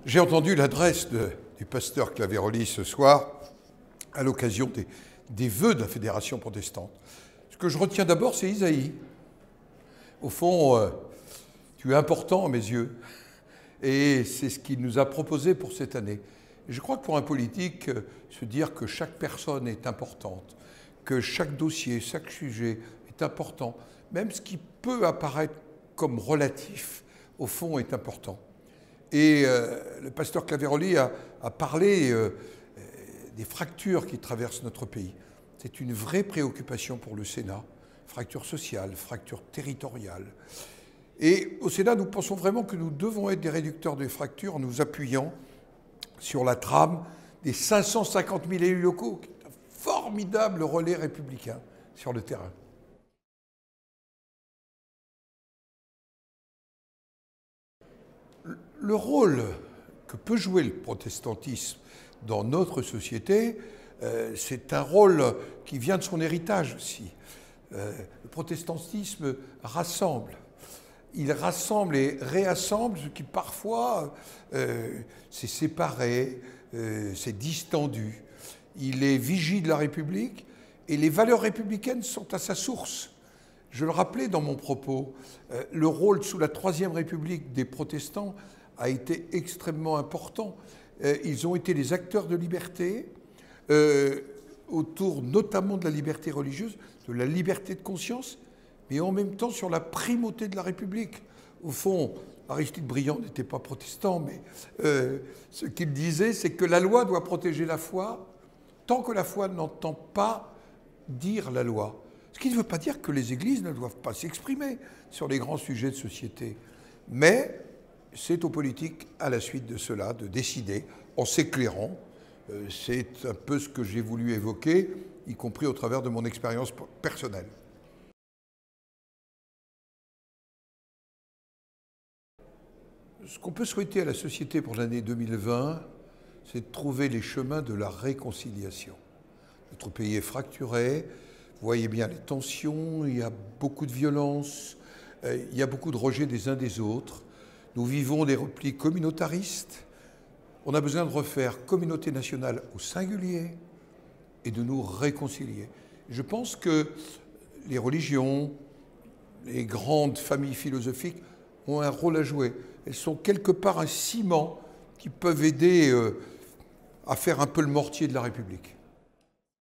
J'ai entendu l'adresse du pasteur Claveroli ce soir à l'occasion des vœux de la Fédération protestante. Ce que je retiens d'abord, c'est Isaïe. Au fond, tu es important à mes yeux. Et c'est ce qu'il nous a proposé pour cette année. Et je crois que pour un politique, se dire que chaque personne est importante, que chaque dossier, chaque sujet est important, même ce qui peut apparaître comme relatif, au fond, est important. Et le pasteur Claveroli a parlé des fractures qui traversent notre pays. C'est une vraie préoccupation pour le Sénat, fracture sociale, fracture territoriale. Et au Sénat, nous pensons vraiment que nous devons être des réducteurs de fractures en nous appuyant sur la trame des 550 000 élus locaux, qui est un formidable relais républicain sur le terrain. Le rôle que peut jouer le protestantisme dans notre société, c'est un rôle qui vient de son héritage aussi. Le protestantisme rassemble. Il rassemble et réassemble ce qui parfois s'est séparé, s'est distendu. Il est vigie de la République et les valeurs républicaines sont à sa source. Je le rappelais dans mon propos, le rôle sous la Troisième République des protestants a été extrêmement important. Ils ont été les acteurs de liberté, autour notamment de la liberté religieuse, de la liberté de conscience, mais en même temps sur la primauté de la République. Au fond, Aristide Briand n'était pas protestant, mais ce qu'il disait, c'est que la loi doit protéger la foi tant que la foi n'entend pas dire la loi. Ce qui ne veut pas dire que les églises ne doivent pas s'exprimer sur les grands sujets de société. Mais c'est aux politiques, à la suite de cela, de décider en s'éclairant. C'est un peu ce que j'ai voulu évoquer, y compris au travers de mon expérience personnelle. Ce qu'on peut souhaiter à la société pour l'année 2020, c'est de trouver les chemins de la réconciliation. Notre pays est fracturé, vous voyez bien les tensions, il y a beaucoup de violence, il y a beaucoup de rejet des uns des autres. Nous vivons des replis communautaristes. On a besoin de refaire communauté nationale au singulier et de nous réconcilier. Je pense que les religions, les grandes familles philosophiques ont un rôle à jouer. Elles sont quelque part un ciment qui peuvent aider à faire un peu le mortier de la République.